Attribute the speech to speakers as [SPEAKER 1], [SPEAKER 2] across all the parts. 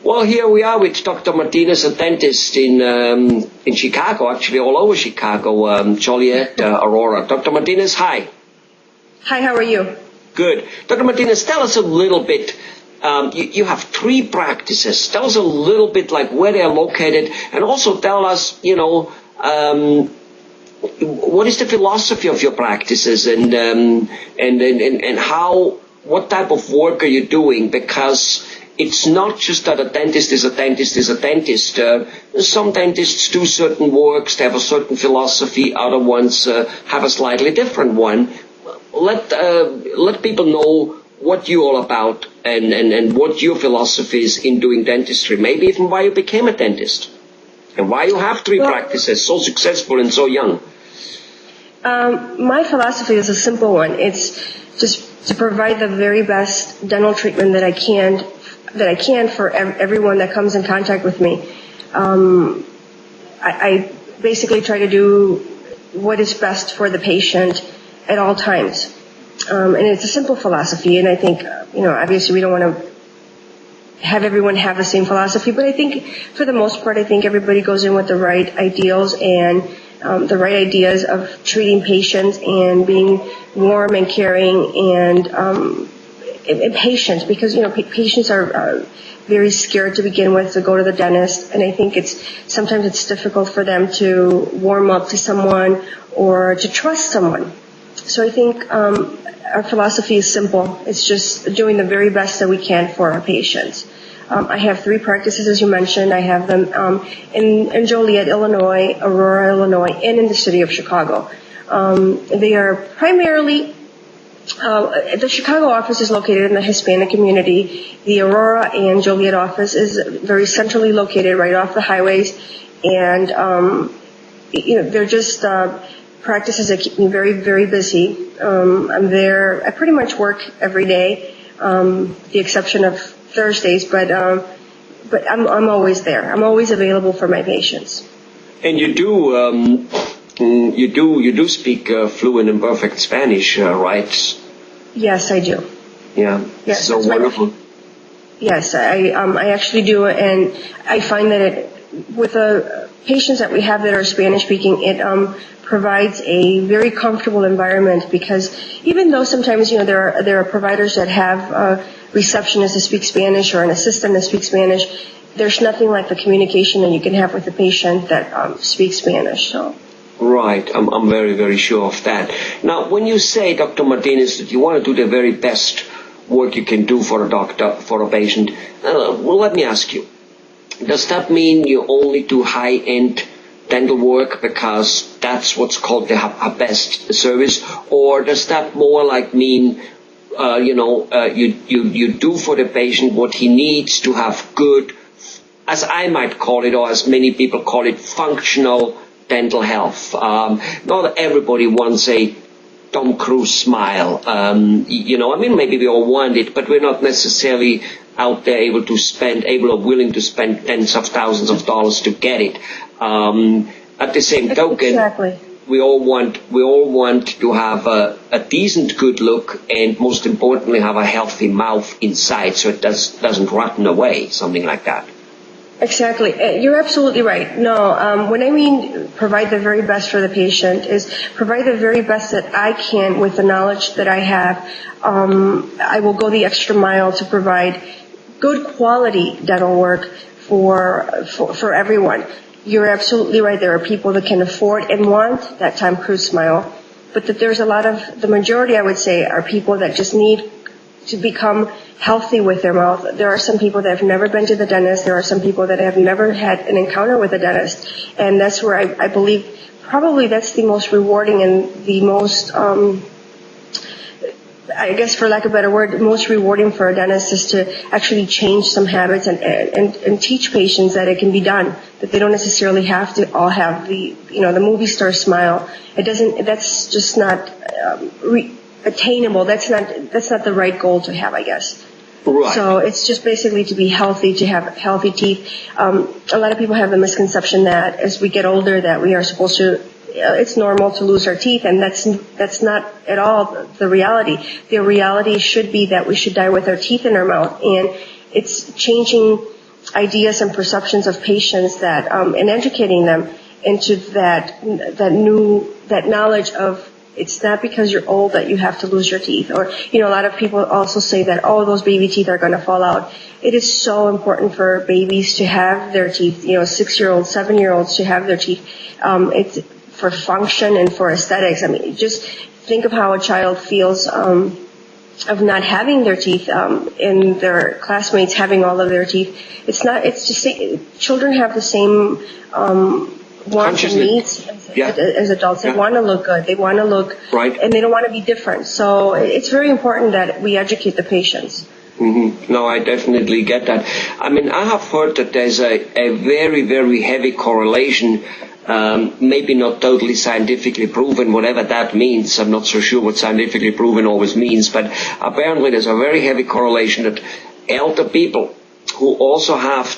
[SPEAKER 1] Well, here we are with Dr. Martinez, a dentist in Chicago, actually all over Chicago, Joliet, Aurora. Dr. Martinez, hi.
[SPEAKER 2] Hi, how are you?
[SPEAKER 1] Good. Dr. Martinez, tell us a little bit. You have 3 practices. Tell us a little bit like where they are located, and also tell us, what is the philosophy of your practices, and how, what type of work are you doing? Because it's not just that a dentist is a dentist is a dentist. Some dentists do certain works, they have a certain philosophy, other ones have a slightly different one. Let people know what you're all about and what your philosophy is in doing dentistry, maybe even why you became a dentist and why you have 3 practices, so successful and so young.
[SPEAKER 2] My philosophy is a simple one. It's just to provide the very best dental treatment that I can for everyone that comes in contact with me. I basically try to do what is best for the patient at all times. And it's a simple philosophy, and I think, obviously we don't want to have everyone have the same philosophy, but I think for the most part, I think everybody goes in with the right ideals and the right ideas of treating patients and being warm and caring and patient, because patients are very scared to begin with to go to the dentist, and I think sometimes it's difficult for them to warm up to someone or to trust someone. So I think our philosophy is simple. It's just doing the very best that we can for our patients. I have 3 practices, as you mentioned. I have them in Joliet, Illinois, Aurora, Illinois, and in the city of Chicago. They are primarily, the Chicago office is located in the Hispanic community. The Aurora and Joliet office is very centrally located right off the highways. And, they're just practices that keep me very, very busy. I'm there. I pretty much work every day, the exception of Thursdays, but I'm always there. I'm always available for my patients.
[SPEAKER 1] And you do speak fluent and perfect Spanish, right?
[SPEAKER 2] Yes, I do.
[SPEAKER 1] Yeah.
[SPEAKER 2] Yes,
[SPEAKER 1] so wonderful.
[SPEAKER 2] Yes, I actually do, and I find that with the patients that we have that are Spanish speaking, it provides a very comfortable environment, because even though sometimes there are providers that have receptionists that speak Spanish or an assistant that speaks Spanish, there's nothing like the communication that you can have with the patient that speaks Spanish. So.
[SPEAKER 1] Right, I'm very, very sure of that. Now, when you say, Dr. Martinez, that you want to do the very best work you can do for a patient, well, let me ask you, does that mean you only do high-end dental work because that's what's called the best service, or does that more like mean you do for the patient what he needs to have good, as I might call it, or as many people call it, functional dental health? Not everybody wants a Tom Cruise smile. Maybe we all want it, but we're not necessarily out there able or willing to spend tens of thousands of dollars to get it. At the same token,
[SPEAKER 2] exactly.
[SPEAKER 1] we all want to have a decent, good look, and most importantly, have a healthy mouth inside, so it doesn't rotten away, something like that.
[SPEAKER 2] Exactly. You're absolutely right. No, when I mean provide the very best for the patient is provide the very best that I can with the knowledge that I have. I will go the extra mile to provide good quality dental work for everyone. You're absolutely right. There are people that can afford and want that Tom Cruise smile, but that there's the majority, I would say, are people that just need to become healthy with their mouth. There are some people that have never been to the dentist. There are some people that have never had an encounter with a dentist. And that's where I believe probably that's the most rewarding and the most, I guess for lack of a better word, most rewarding for a dentist is to actually change some habits and teach patients that it can be done, that they don't necessarily have to all have the movie star smile. That's just not attainable. That's not the right goal to have, I guess.
[SPEAKER 1] Right.
[SPEAKER 2] So it's just basically to be healthy, to have healthy teeth. A lot of people have the misconception that as we get older that we are supposed to, it's normal to lose our teeth, and that's not at all the reality. The reality should be that we should die with our teeth in our mouth, and it's changing ideas and perceptions of patients that, and educating them into that knowledge of it's not because you're old that you have to lose your teeth. Or, a lot of people also say that, those baby teeth are going to fall out. It is so important for babies to have their teeth, 6-year-olds, 7-year-olds to have their teeth. It's for function and for aesthetics. I mean, just think of how a child feels, of not having their teeth, and their classmates having all of their teeth. It's just, children have the same, wants and needs as adults. They want to look good. They want to look
[SPEAKER 1] right,
[SPEAKER 2] and they don't want to be different. So it's very important that we educate the patients.
[SPEAKER 1] Mm-hmm. No, I definitely get that. I mean, I have heard that there's a very, very heavy correlation, maybe not totally scientifically proven, whatever that means. I'm not so sure what scientifically proven always means, but apparently there's a very heavy correlation that elder people who also have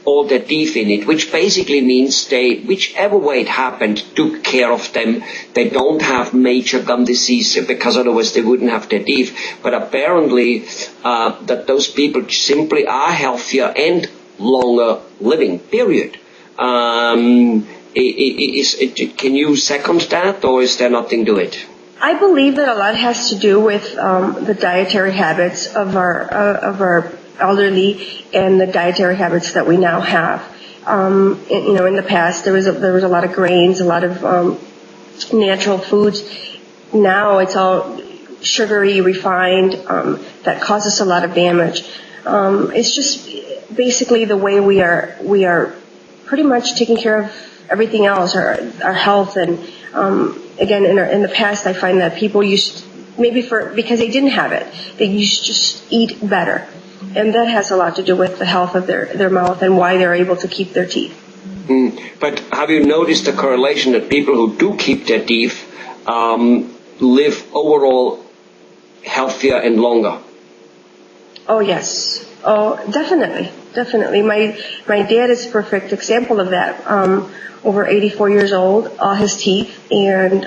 [SPEAKER 1] all their teeth in it, which basically means whichever way it happened, took care of them. They don't have major gum disease because otherwise they wouldn't have their teeth. But apparently that those people simply are healthier and longer living, period. Can you second that, or is there nothing to it?
[SPEAKER 2] I believe that a lot has to do with the dietary habits of our elderly and the dietary habits that we now have. In the past there was a lot of grains, a lot of natural foods. Now it's all sugary, refined, that causes a lot of damage. It's just basically the way we are pretty much taking care of everything else, our health. And again, in the past, I find that people used, because they didn't have it, they used to just eat better. And that has a lot to do with the health of their mouth and why they're able to keep their teeth.
[SPEAKER 1] But have you noticed the correlation that people who do keep their teeth live overall healthier and longer?
[SPEAKER 2] Oh, yes. Oh, definitely. Definitely. My dad is a perfect example of that. Over 84 years old, all his teeth, and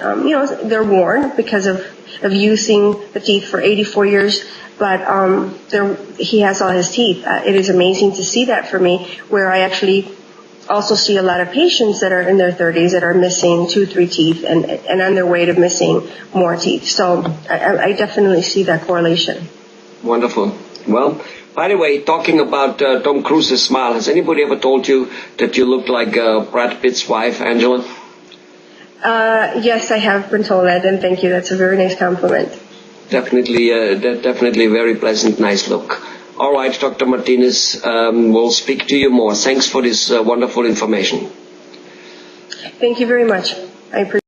[SPEAKER 2] they're worn because of using the teeth for 84 years. But he has all his teeth. It is amazing to see that for me, where I actually also see a lot of patients that are in their 30s that are missing 2-3 teeth and on their way to missing more teeth. So I definitely see that correlation.
[SPEAKER 1] Wonderful. Well, by the way, talking about Tom Cruise's smile, has anybody ever told you that you look like Brad Pitt's wife, Angela?
[SPEAKER 2] Yes, I have been told that, and thank you. That's a very nice compliment.
[SPEAKER 1] Definitely a very pleasant, nice look. All right, Dr. Martinez, we'll speak to you more. Thanks for this wonderful information.
[SPEAKER 2] Thank you very much. I appreciate it.